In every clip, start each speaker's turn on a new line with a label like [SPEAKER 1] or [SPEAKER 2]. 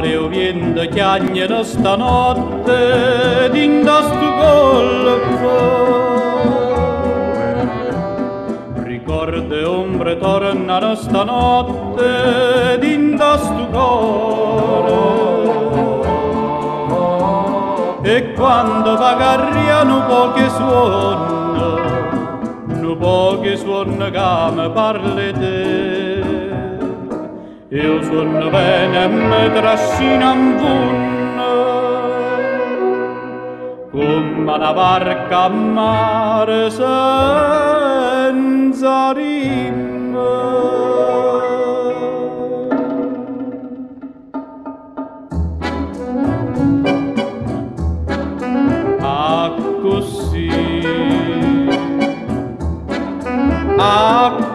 [SPEAKER 1] mare o vento chiagnano stanotte dinda stu golfo. Ricordo e ombre tornano stanotte dinda stu cuore. E quando vagarriano poche suon che mi parli te. Io suono bene e mi trascino in fondo come una barca a mare senza rima.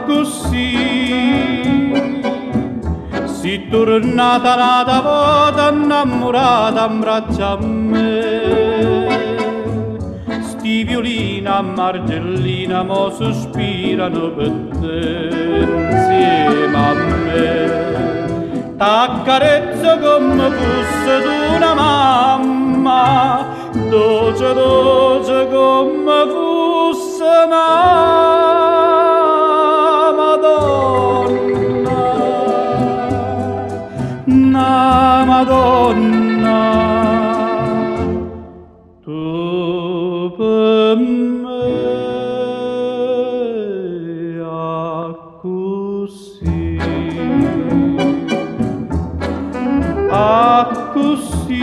[SPEAKER 1] Così si tornata nata volta innamorata in braccio a me. Sti violini a margellina mo sospirano per te insieme a me. T'accarezzo come fosse d'una mamma, dolce dolce come fosse una Madonna, tu per me così,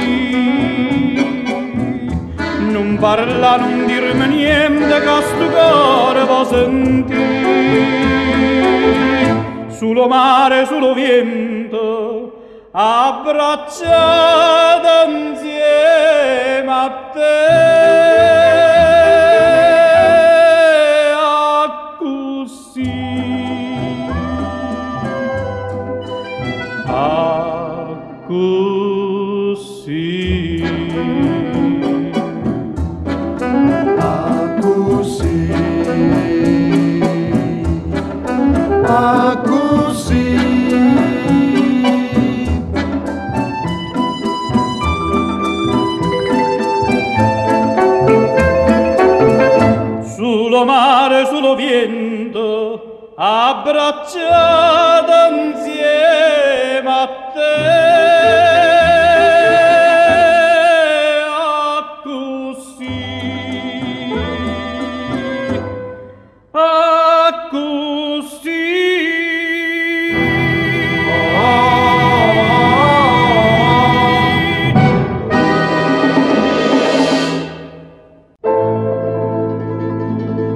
[SPEAKER 1] non parla, non dirmi niente che sto cuore può sentire, sullo mare, sullo vento, abbracciata insieme a te, mare sullo vento, abbracciata insieme a te,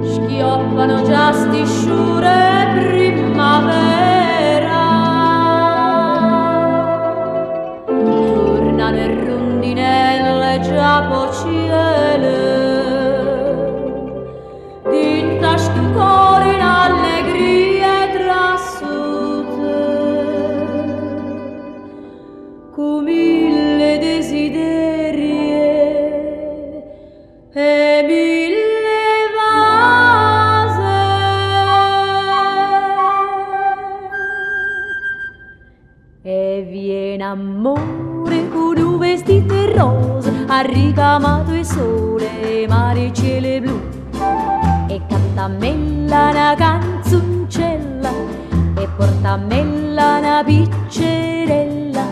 [SPEAKER 2] schioppano già sti sciure primavera, tornano e rondinelle già pociele, dinta stu cuore in allegrie trassute, con mille desiderie e mille e viene amore con un vestito rosa, ha ricamato il sole, mare e cielo blu, e canta a mella una canzoncella e porta a mella una piccerella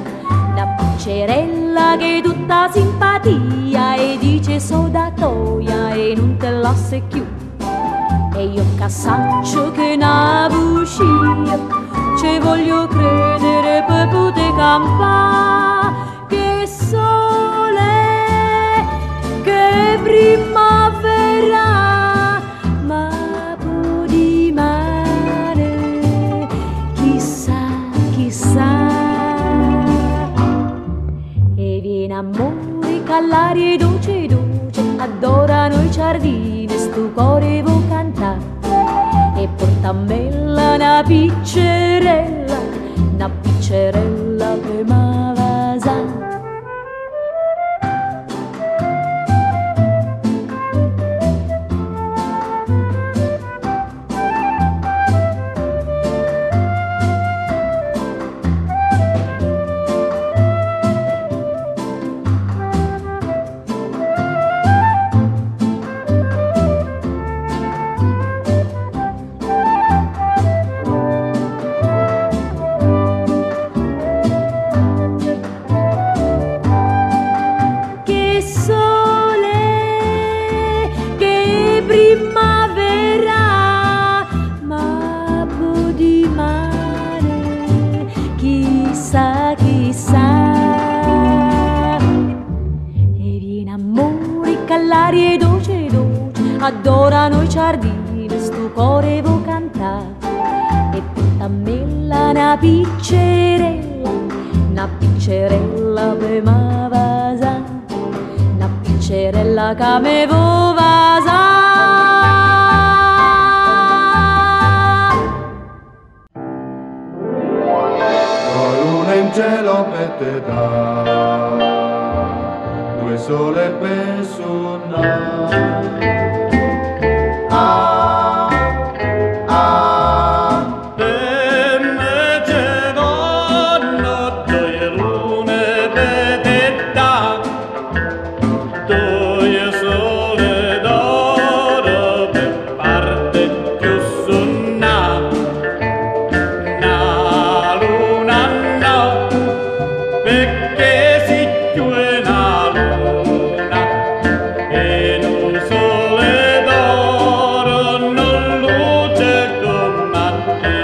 [SPEAKER 2] che è tutta simpatia e dice sodatoia e non te la sai più. E io cassaccio che una bucia, ci voglio credere per poter campare, che sole, che primavera, ma poi di mare, chissà, chissà. E viene amore che all'aria dolce dolce, adorano i giardini, sto cuore vuol cantare, e porta a mella una piccerella che m'avasa. adorano i giardini, sto cuore vo cantare. E portamella una piccerella per ma vasa, una piccerella che me vo vasa.
[SPEAKER 3] In cielo per te dà, due sole per suonare. Ah, ah,
[SPEAKER 1] per me ce vanno due lune per te dà, due sole d'oro per parte più suonare. Perché si chiude la luna e un sole d'oro non luce come te.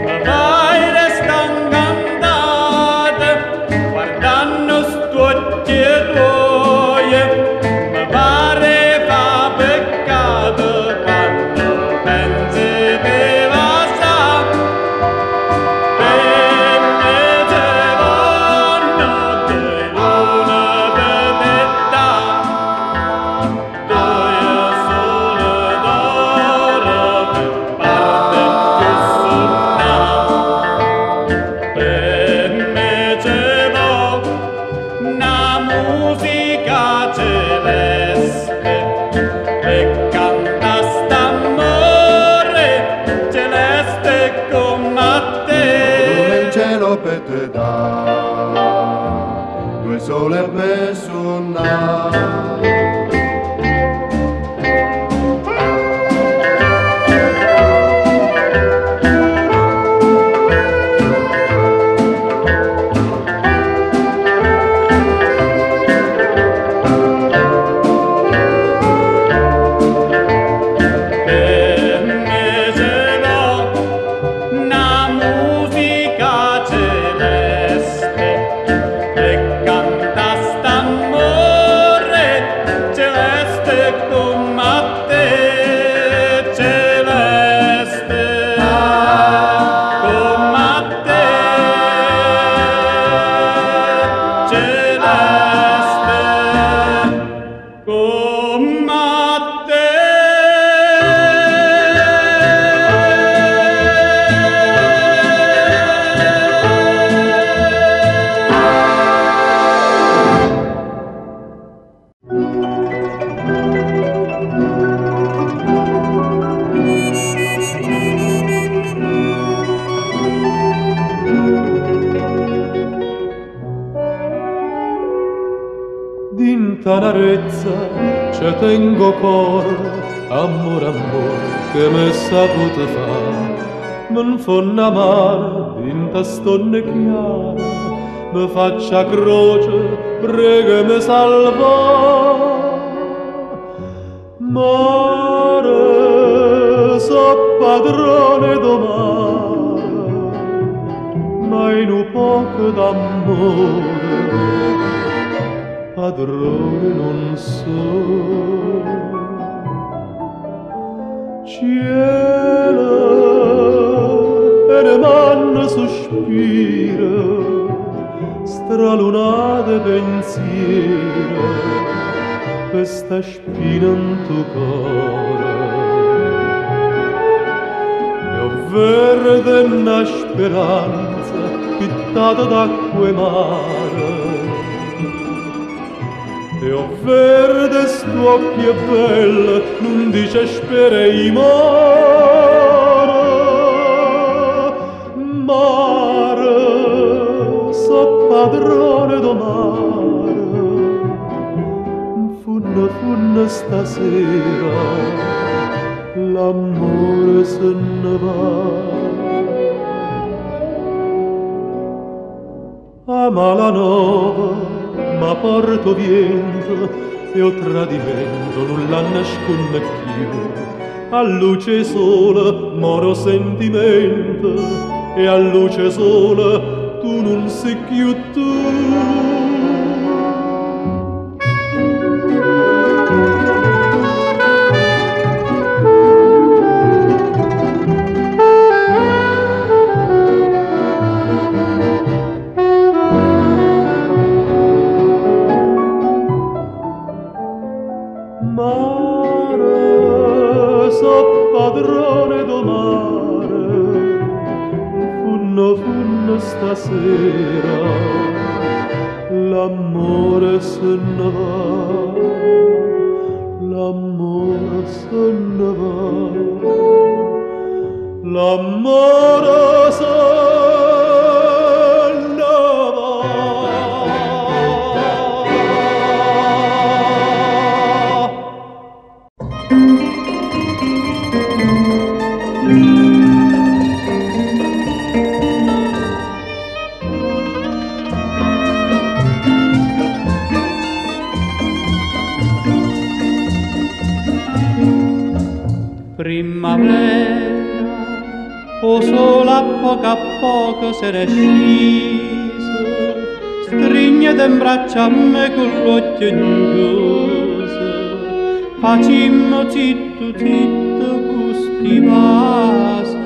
[SPEAKER 1] Ma vai restando andate guardando stuocchi e tuoi, ma pare fa peccato quando pensi che va sa.
[SPEAKER 3] per te dà, due sole per suonare.
[SPEAKER 4] D'Intanarezza ce tengo cor, amor, amor, che me sapute fa. Non fonna mare, d'inta stonne chiara, me faccia croce, prega me salva. Mare, so padrone do mare, ma in un poco d'amore padrone non so. Cielo e le mani sospira, stralunate pensiero, questa spina in tuo cuore. E ho verde una speranza pittata d'acqua e mare, e ho verde st'occhi e belle, non dice spere i mare. Mare, so padrone do mare, funne, funne stasera, l'amore se ne va. A Malanova ma porto vento e o tradimento non la nasconde più. A luce sola moro sentimento e a luce sola tu non sei più tu. stasera, l'amore se ne va, l'amore se ne va, l'amore se ne va.
[SPEAKER 1] Primavera, o sole a poco se ne scisa, strignete in braccia a me con l'occhio chiuso, facimmo zitto zitto gusti vase.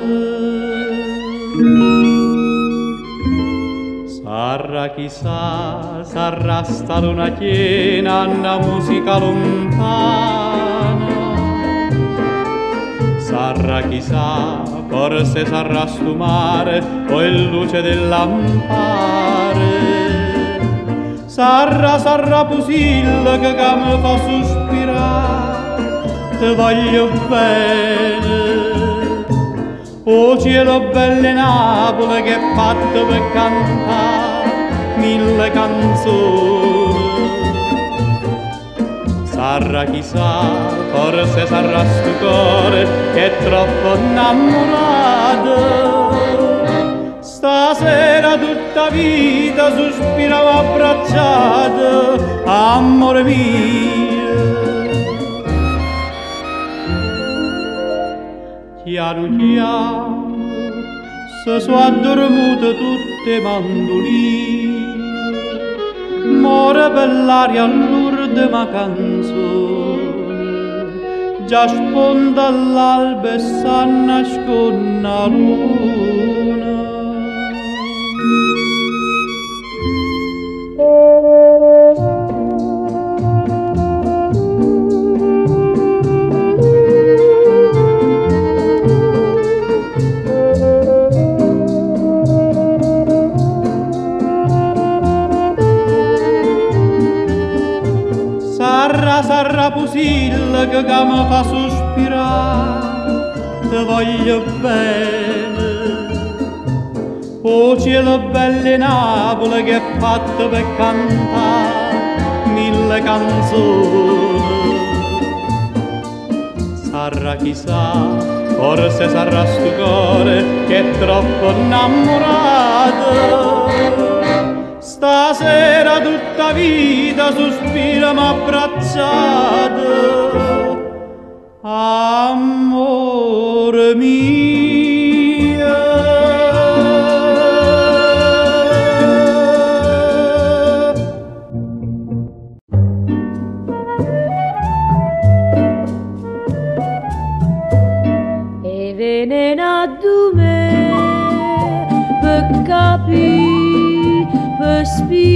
[SPEAKER 1] Sarà chissà, sarà stata una chiena, una musica lontana. Sarà chissà, forse sarà stu mare o in luce del lampare. Sarà pusilla che mi fa sospirare, te voglio bene. O cielo belle Napoli che è fatto per cantare 1000 canzoni. Sarà chissà, forse sarà sto cuore che è troppo innamorato. Stasera tutta vita sospirava abbracciato, amore mio. Piano piano se sono addormute tutte mandoline, more per l'aria all'urde ma canzone, già sponda all'alba e s'annasconde la luna. Sarà pusilla che mi fa sospirare, te voglio bene. O cielo belle Napoli che è fatto per cantare 1000 canzoni. Sarà chissà, forse sarà sto cuore che è troppo innamorato. Stasera tutta vita sospira m'abbracciato, amore mio.
[SPEAKER 2] E venena me per capire, per spiare,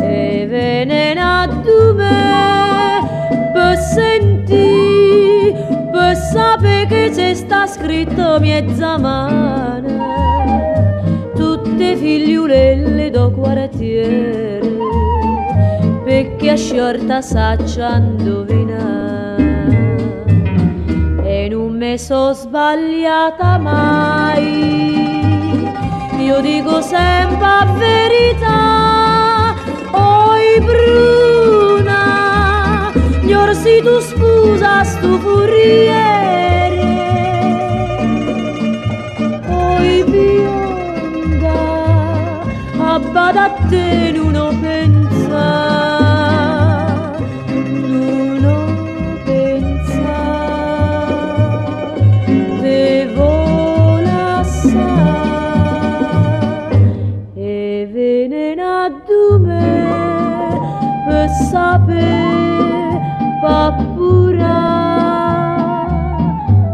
[SPEAKER 2] e venena me per sentire, per sapere che c'è sta scritto mezza mano, tutte figliulelle do quartiere, perché a sciorta saccia indovinare, e non me so sbagliata mai. Io dico sempre la verità, oi bruna, gli orsi tu sposa sto furiere, oi bionda, abbada a te non ho pensato, non ho pensato, devo lasciare. Per sapere pappura,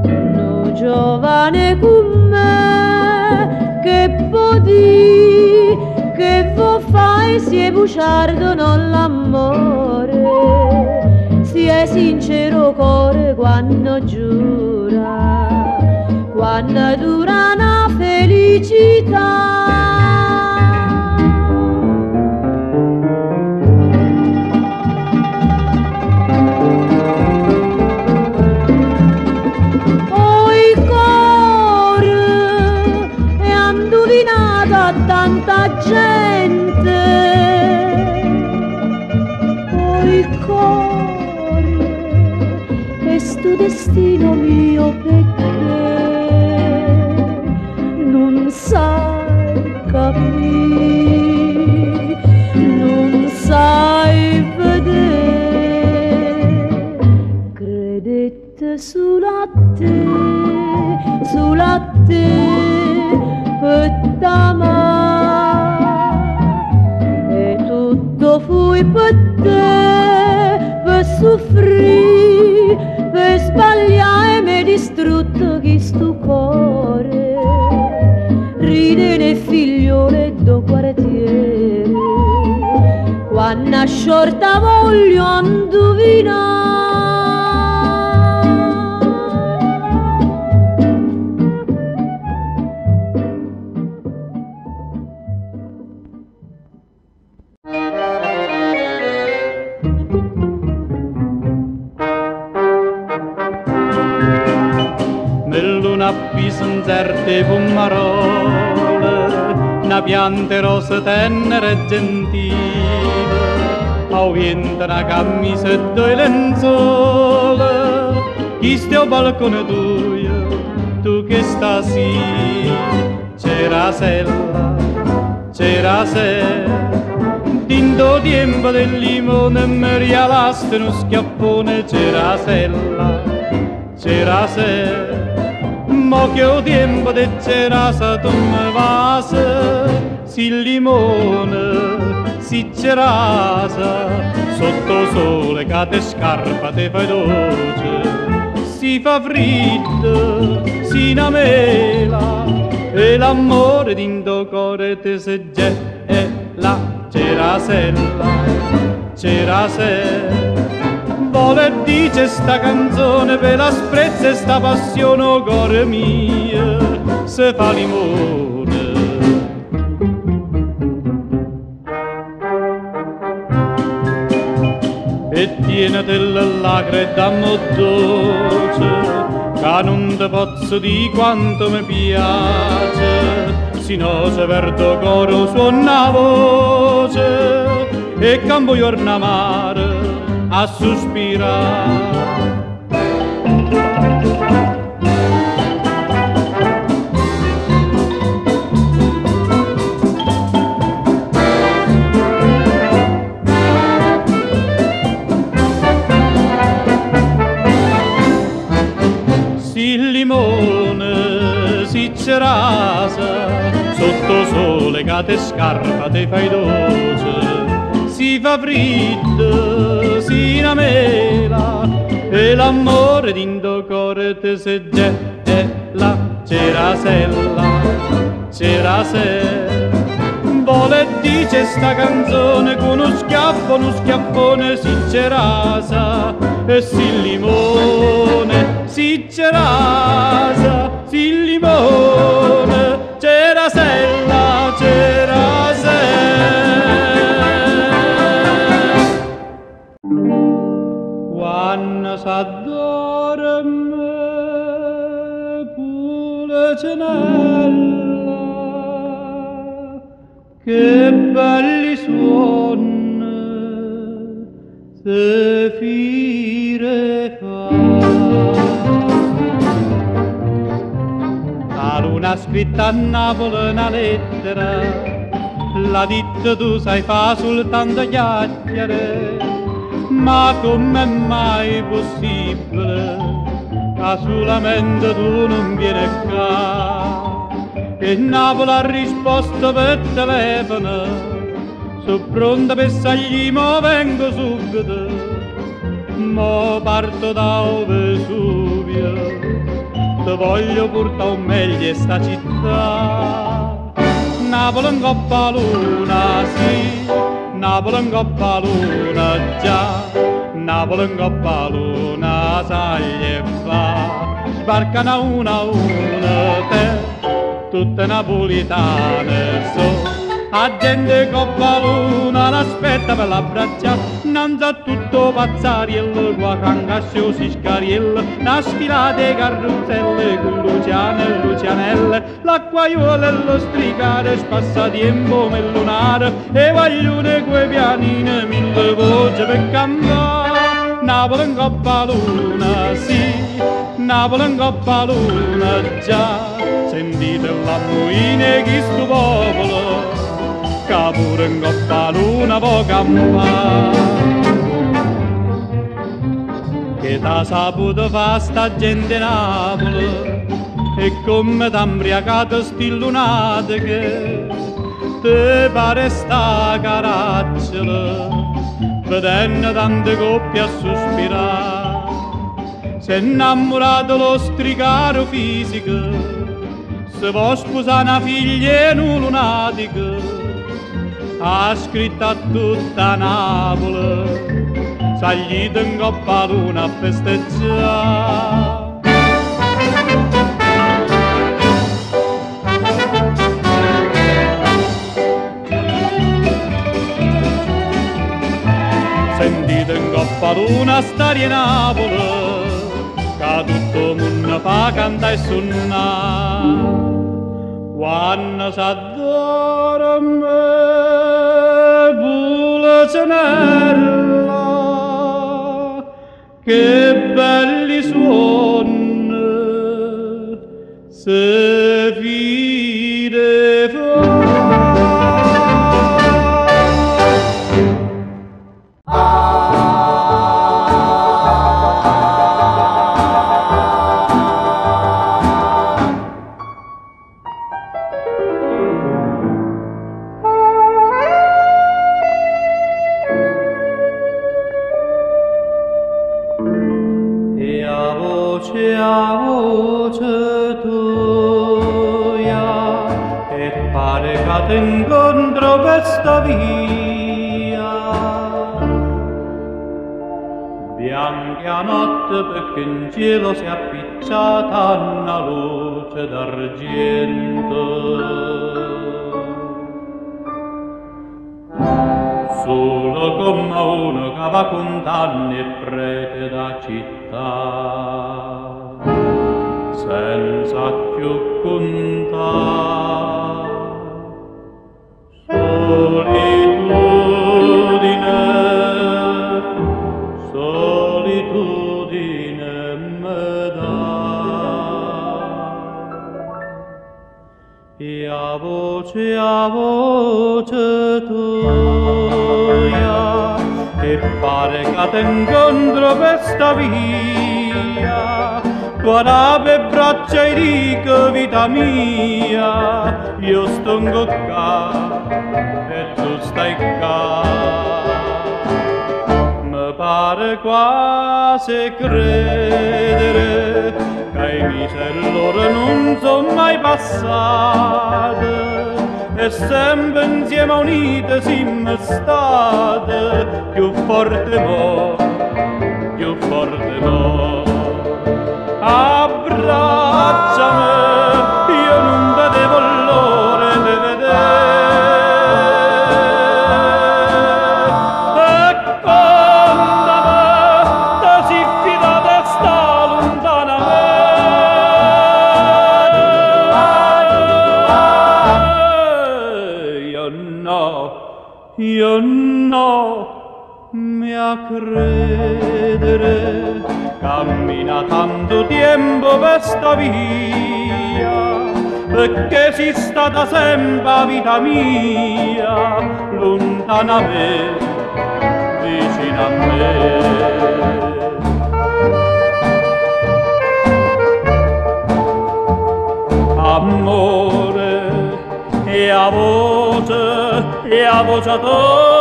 [SPEAKER 2] no giovane come me, che può dire, che vuoi fare si è bugiardo non l'amore, si è sincero cuore quando giura, quando dura una fede. felicità. Tanta gente, poi corre, è sto destino mio perché non sai capire, non sai vedere, credette sulla te, per e tutto fui per te, per soffrire, per sbagliare e mi distrutto chi sto cuore, ride ne figliole do quartiere, quando a sciorta voglio indovinare.
[SPEAKER 1] Certe pomarole, una pianta rosa tenera e gentile, a vento una camisetta e lenzuola, chi sta al balcone tuo, tu che stasi, c'era sella, tinto tempo del limone mi rialaste uno schiappone, c'era sella, mo che ho tempo de cerasa tu me vasa, si limone, si cerasa, sotto sole che te scarpa te fai dolce, si fa freddo, si innamela, e l'amore d'indo cuore te se gela, cerasella, vuole dice sta canzone per la sprezza e sta passione, o cuore mio, se fa limone. E tienete le lacrime d'amore dolce, che non te posso di quanto mi piace, sino se verdo coro suona voce, e campo giorno amare a sospirare. Si limone, si cerasa, sotto sole che te scarpa te fai dolce, si fa freddo, si innamela, e l'amore d'indo cuore te se gela, cerasella, vuole dice sta canzone con uno schiaffone si cerasa, e si limone, si cerasa, si limone, cerasella, quando s'addorme pure cenella, che belli suoni se fire fa. La luna scritta a Napoli una lettera, la ditta tu sai fa soltanto chiacchiere, ma com'è mai possibile che solamente tu non vieni qua? E Napoli ha risposto per telefono, sono pronta per salire, mo vengo subito, mo parto da Vesuvio, te voglio portare un meglio sta città. Napoli in coppa luna, sì, Napoli in coppa luna, già, Napoli in coppa luna, sai e fa, sbarcano una te, tutte napolitane so. A gente coppa luna l'aspetta per l'abbracciare, non sa tutto pazzariello, qua francascio si scariello, una sfilata di carrozzelle con Luciano e Lucianelle, l'acquaiuola e lo stricare, spassatempo me lunare, e vaglione quei pianine, mille voci per cantare. Napoli in coppa luna, sì, Napoli in coppa luna, già, sentite la moine chi sto popolo, che pure in coppa luna può campare. Che t'ha saputo fa sta gente Napoli, e come t'ha imbriacato sti lunatiche, te pare sta caracciolo, vedendo tante coppie a sospirare. S'è innamorato lo stricaro fisico, se può sposare una figlia in un lunatico, ha scritto a tutta Napoli, salito in coppa luna a festeggiare. Sentite in coppa luna stare in Napoli, che tutto il mondo fa cantare e suonare. Quando s'addora me Pulcinella, che belli suoni se fide fa. A voce tua e pare che t'incontro per sta via, bianca notte perché in cielo si è appicciata una luce d'argento, solo come uno che va contando e prete da città, senza più contare. Solitudine, solitudine me dà, e a voce tua, e pare che t'incontro per sta via, tua nave braccia e dico vita mia, io sto in qua e tu stai qua. Mi pare quasi credere che i miseri loro non sono mai passati, e sempre insieme unite siamo state, più forte mo, più forte mo. Abbracciami, io non vedevo l'ora di vedere, e contami, te si fidata e sta lontana me. Io no, mi a credere, cammina tanto tempo per sta via, perché si stata sempre vita mia, lontana a me, vicina a me. Amore, e a voce tua,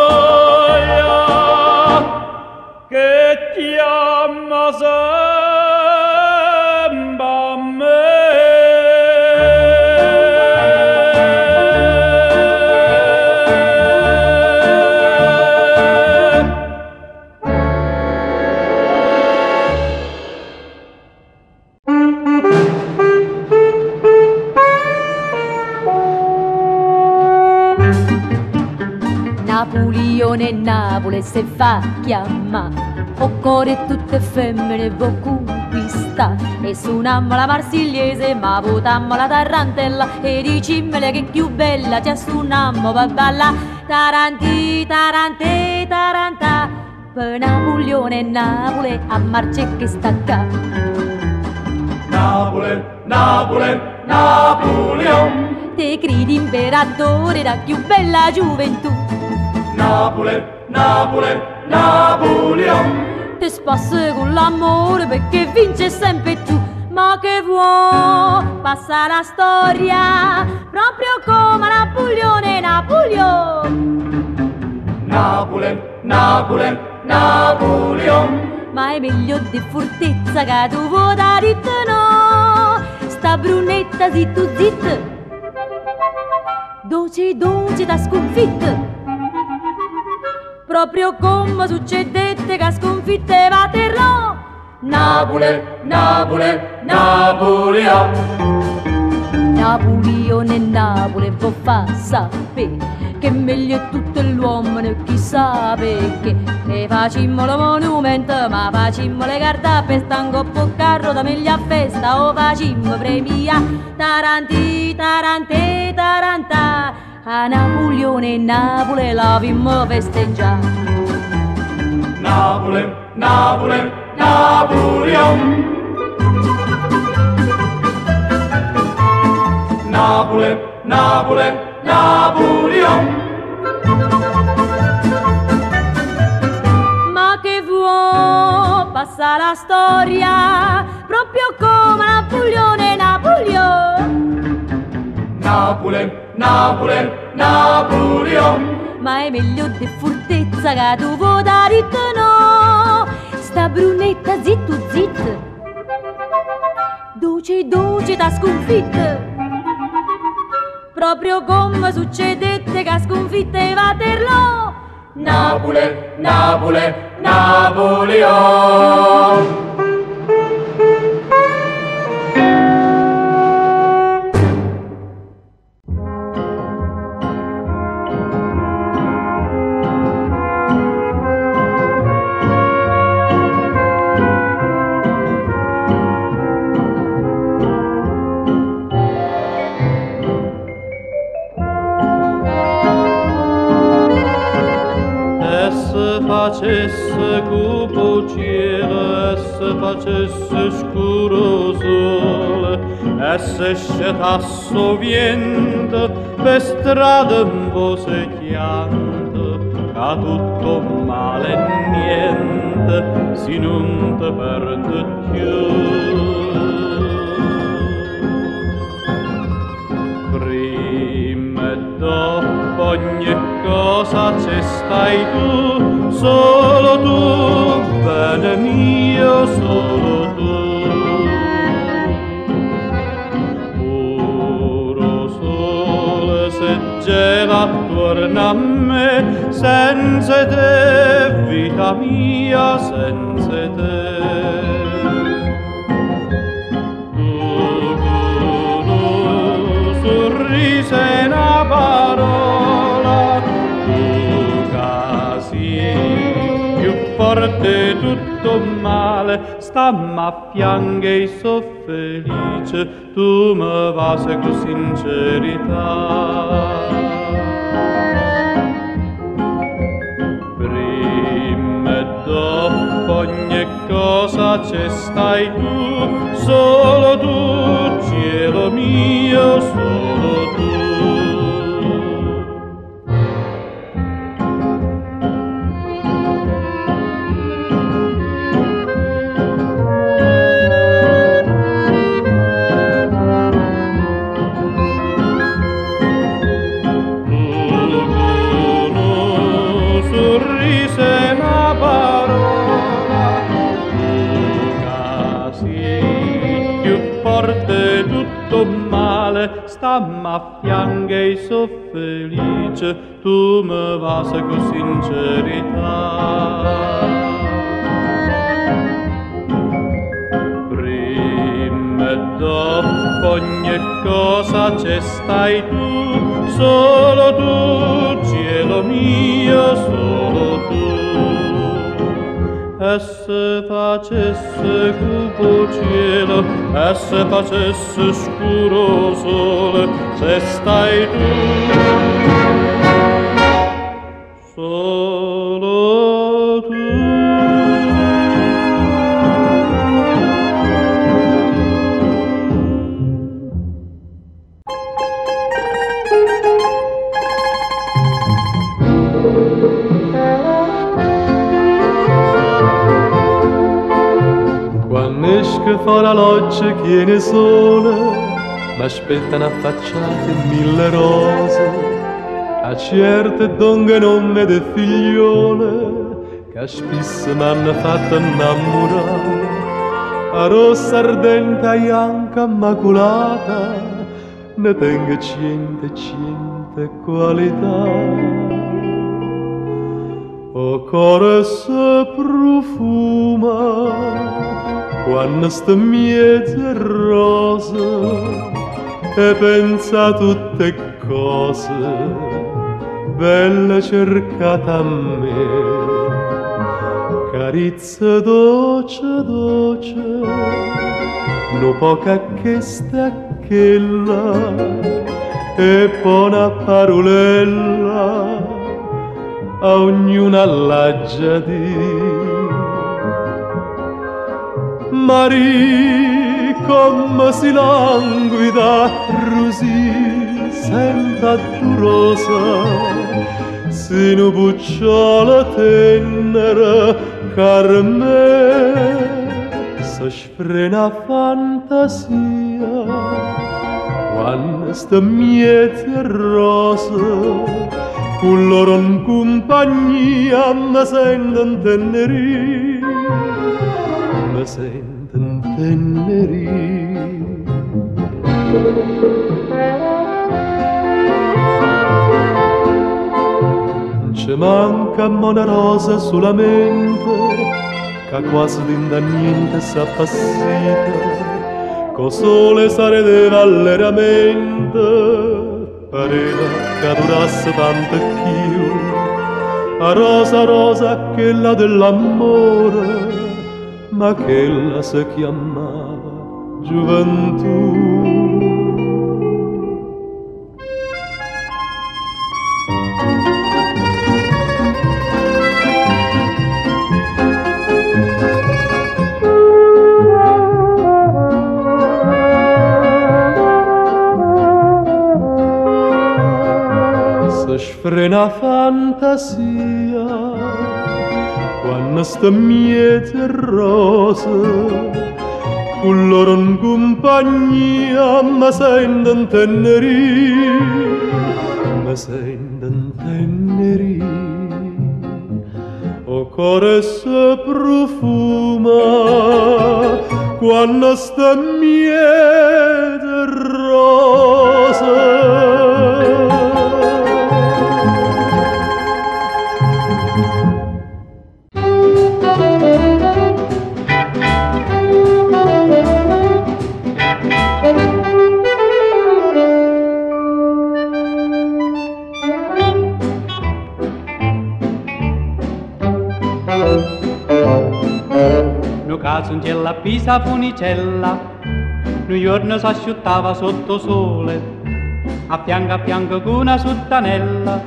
[SPEAKER 1] che chiama sempre a me.
[SPEAKER 2] Napoleone, Napoli se fa chiamare. O cuore tutte femmine vo conquista. E suonammo la marsigliese, ma votammo la tarantella. E dicimmele che più bella ti suonammo per balla. Taranti, tarante, tarantà. Per Napoleone, Napoli a marce che stacca.
[SPEAKER 3] Napoli, Napoli, Napoleon.
[SPEAKER 2] Te credi imperatore da più bella gioventù.
[SPEAKER 3] Napoli, Napoli, Napoleon.
[SPEAKER 2] Te sposi con l'amore perché vince sempre tu. Ma che vuoi, passa la storia proprio come Napoleone, Napoleon.
[SPEAKER 3] Napoli, Napoli, Napoleon.
[SPEAKER 2] Ma è meglio di fortezza che tu vuoi da ritto no. Sta brunetta zitto zitto, dolce dolce da sconfitta. Proprio come succedette che sconfitte Waterloo.
[SPEAKER 3] Napoli, Napoli, Napoleon.
[SPEAKER 2] Napoleone e Napoli può far sapere che meglio è tutto l'uomo e chissà perché. E facimmo lo monumento ma facimmo le carte per stanco po' carro da meglio a festa. O facimmo premia taranti, tarante, tarantà. A Napoleone e Napoli la vimmo festeggiare.
[SPEAKER 3] Napoli, Napoli, Napoleon. Napoli, Napoli, Napoleon.
[SPEAKER 2] Ma che vuoi, passa la storia proprio come Napoleone, Napoleon.
[SPEAKER 3] Napoli, Napoli, Napoleon.
[SPEAKER 2] Ma è meglio di fortezza che tu vuoi da ritto no. Sta brunetta zitto zitto, dolce dolce da sconfitta. Proprio come succedette che sconfitte Waterloo.
[SPEAKER 3] Napoli, Napoli, Napoleon.
[SPEAKER 1] Facesse cupo cielo, e se facesse scuro sole, e se scetasse vento, per strada un po' se chianta, che tutto male e niente, si non te perde più. Prima e dopo ogni cosa ci stai tu, solo tu, bene mio, solo tu. Puro sole se gela attorno a me, senza te, vita mia, senza te. Tu sorriso e una parola, forte tutto male, stammi a fianco e so felice, tu mi vasi con sincerità. Prima e dopo ogni cosa ci stai tu, solo tu, cielo mio, solo tu. Stammi a fianco e so felice, tu mi vasi con sincerità. Prima e dopo ogni cosa c'è stai tu, solo tu, cielo mio, solo tu. E se facesse cupo cielo, e se facesse scuro sole, se stai tu, solo tu.
[SPEAKER 4] Che fa la loggia chiene sole, m'aspettano affacciate mille rose, a certe donne nonne de figliole, che spesso m'hanno fatto innamorare, a rossa ardente, a bianca immacolata, ne tengo cente qualità. O cuore se profuma quando sta miete rosa e pensa a tutte cose belle cercate a me, carizza dolce no poca che sta quella e buona parolella a ognuna l'aggia di. Marie, come si languida, Rosì, senta durosa, si nu bucciola tenera, car me si sfrena fantasia, quando sta miete rosa, con loro in compagnia mi sento intenerì, mi sento intenerì. Ci manca una rosa sulla mente, che quasi da niente s'appassita, co sole s'aredeva alleramente, pareva che durasse tanto più, a rosa quella dell'amore, ma quella si chiamava gioventù. Frena fantasia quando sta miete rosa, con loro in compagnia mi sento intenerì, mi sento intenerì. O cuore se profuma quando sta miete rosa.
[SPEAKER 1] Casungella a Pisa Funicella, un giorno s'asciuttava sotto sole, a fianco con una sottanella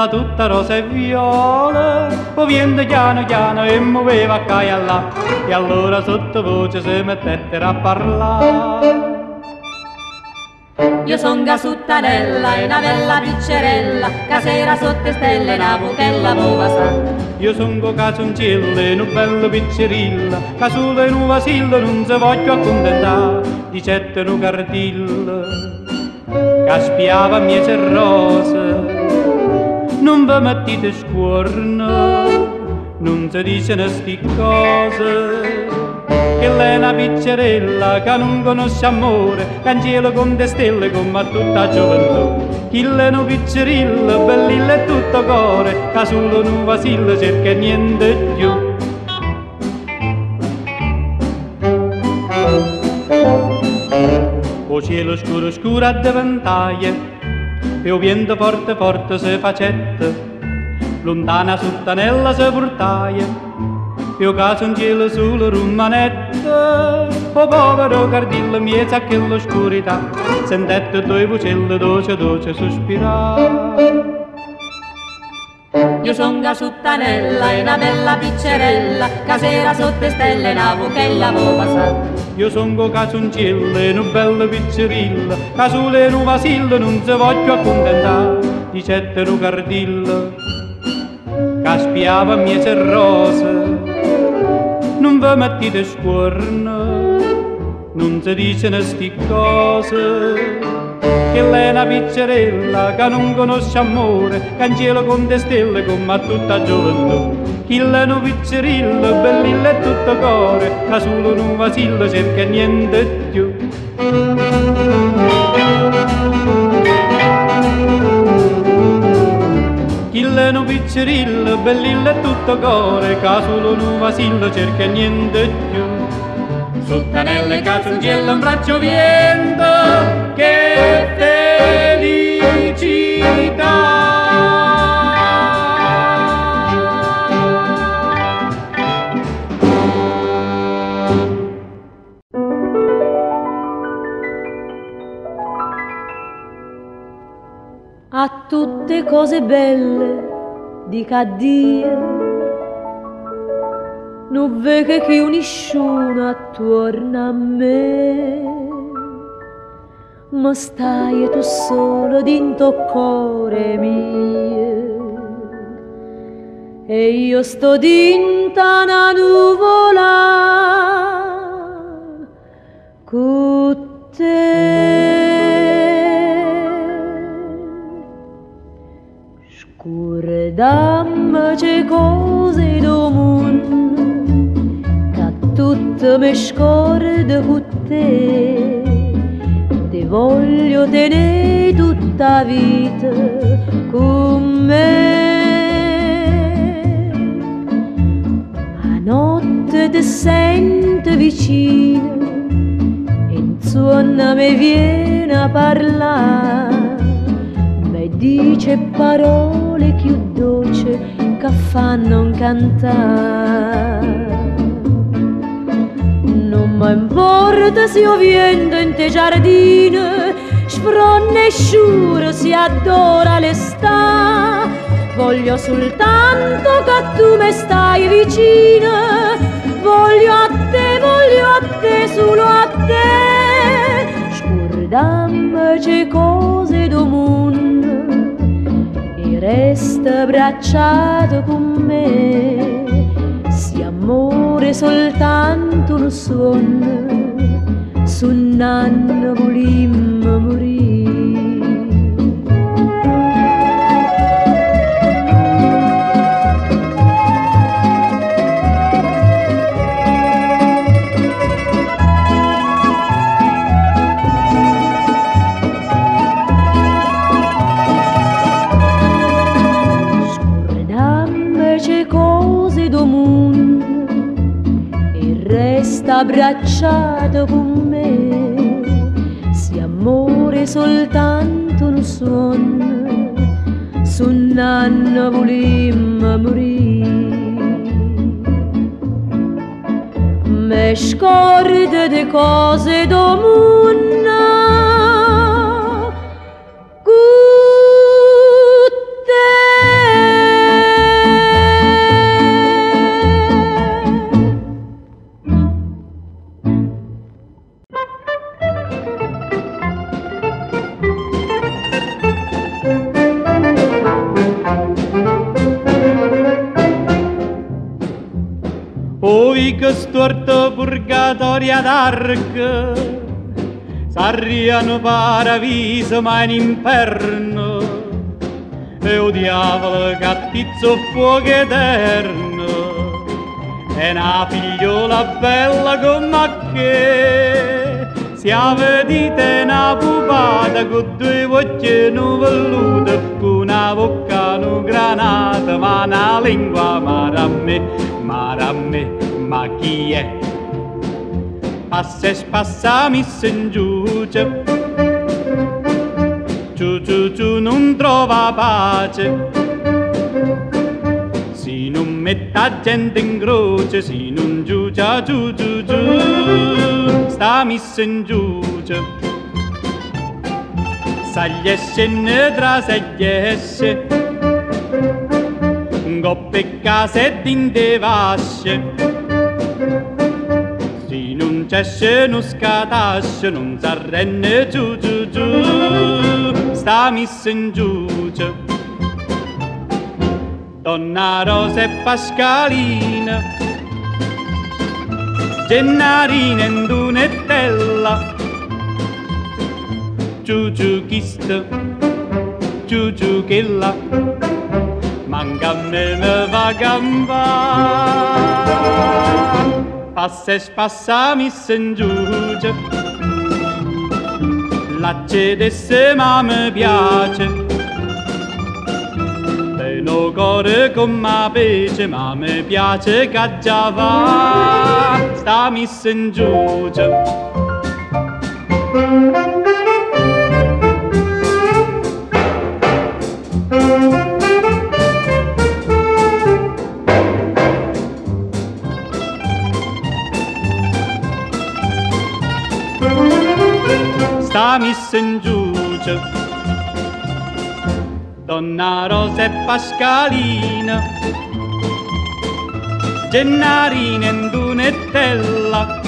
[SPEAKER 1] tutta rosa e viola, poi vento piano e muoveva a caia là, e allora sottovoce si mettettero a parlare.
[SPEAKER 2] Io son Gasuttanella e una bella piccerella, casera sotto stelle, una buchella vuova sa.
[SPEAKER 1] Io son Casungella e una bella piccerilla, casula e un vasillo non si voglio accontentare, di certe un cartilla, che spiava miece rosa, non vi mettete scuorno, non si dicono sti cose. Che lei è una piccerella che non conosce amore, che in cielo con te stelle come a tutta gioventù. Chi è una piccerella, bellilla e tutto cuore, che solo un vasillo cerca e niente più. O cielo scuro scuro a diventaie, e o vento forte forte se facette, lontana sottanella se portaie, e o caso in cielo sulle rumanette, o povero cardillo miezza a quell'oscurità, sentette due vocelli dolce dolce sospirare.
[SPEAKER 2] Io son gasuttanella e una bella piccerella, casera sotto stelle navo che l'avevo passata.
[SPEAKER 1] Io son go cacioncilla e una bella pizzerilla, casule e un vasillo non si voglio accontentare, dicette un cardillo, che spiava miese rose, non vi mettete scuorno, non si dicono sti cose, che lei è una pizzerella che non conosce amore, che in cielo con te stelle come a tutta gioventù. Chi è una pizzerilla, bellilla e tutto cuore, che solo un vasillo cerca niente più. Chi è una pizzerilla, bellilla e tutto cuore, che solo un vasillo cerca niente più. Sottanelle cazzongella un braccio viento, che felicità!
[SPEAKER 2] A tutte cose belle dica addio, non vede che nessuno attorno a me, ma stai tu solo dinto cuore mio, e io sto dinta una nuvola con te. Scordammi c'è cose do mondo, che tutto mi scorda con te. Ti voglio tenere tutta vita con me. A notte ti sento vicino e in suono mi viene a parlare, mi dice parole più dolci che fanno cantare. Non mi importa se io viendo in te giardino, sfronne e sciuro si adora l'estate, voglio soltanto che tu mi stai vicino, voglio a te, solo a te. Scordammi c'è cose do mondo e resta abbracciato con me, si amore soltanto un suono, su un anno volimmo morire. Abbracciato con me, si amore soltanto un suono, su un anno volimmo morire. Me scorda de cose do mondo,
[SPEAKER 1] che storto purgatorio d'arca, s'arriano paradiso ma in inferno, e o diavolo cattizzo fuoco eterno, e una figliola bella come che, si avvedite una pupata con due occhi nuvellute, con una bocca granata, ma una lingua mare a me, ma chi è? passa e spassa missa in giù, giù non trova pace, si non metta gente in croce, si non giù, sta missa in giù. Sagli esce tra sagli esce, coppe case din de vasce, si non c'esce non scatasce, non s'arrenne giù, sta missa in giù. Donna Rosa e Pascalina, Gennarina e Dunetella, giù chista, giù chilla, manca a me va gamba, passa e spassa missa in giù, l'accedesse ma mi piace, no cuore con ma pece, ma mi piace che già va, sta missa in giù. Sta missa in giù. Donna Rosa e Pascalina, Gennarina e Dunetella,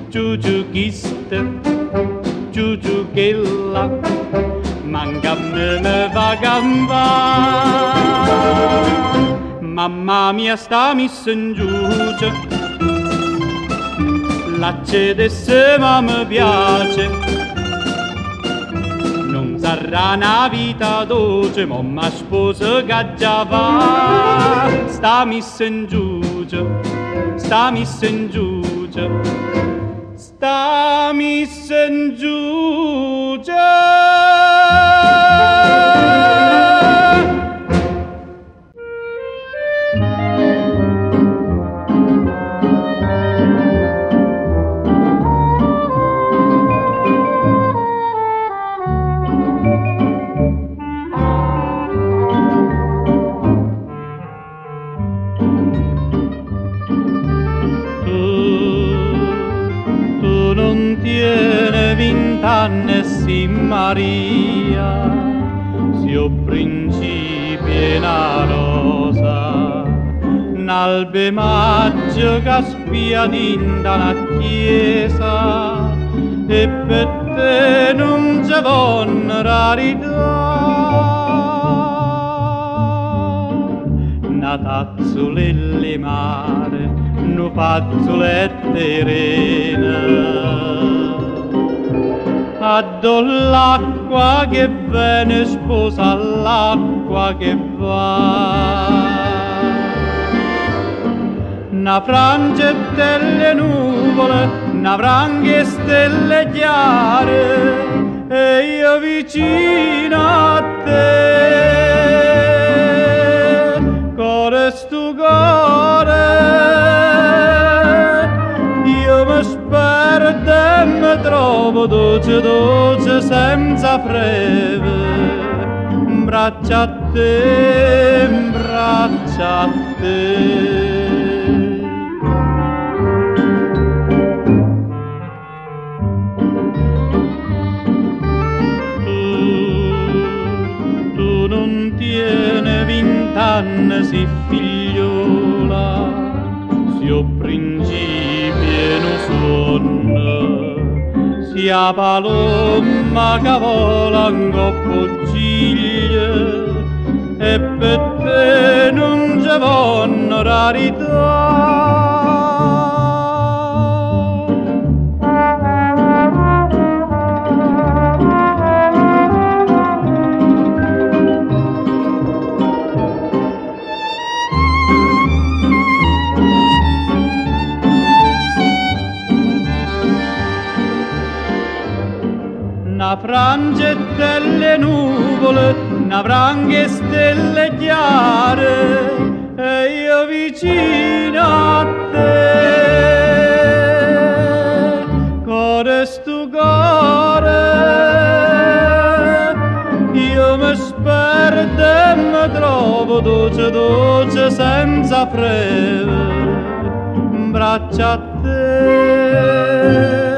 [SPEAKER 1] giù chista, giù chilla, manca a me va gamba, mamma mia sta missa in giù, l'accedesse ma mi piace, sarà una vita dolce, mamma sposa che già va, sta missa in giù, sta missa in giù, sta missa in giù. Tiene 20 anni si Maria, zio principi una rosa, n'albe maggio che spia dinda una chiesa, e per te non c'è buona rarità, una tazzolelle mare, un fazzolette rena, addo l'acqua che viene sposa all'acqua che va, una frangia e delle nuvole, una frangia e stelle chiare, e io vicino a te, core stu core, io mi spero e mi trovo dolce senza freve, in braccia a te, in braccia a te. Tu non tiene 20 anni si figliola, zio principio non suona, sia palomma che vola in coppo ciglia, e per te non c'è buona rarità. Una frangia e delle nuvole, una frangia e stelle chiare, e io vicino a te. questo cuore io mi sperde e mi trovo dolce dolce senza freve braccia a te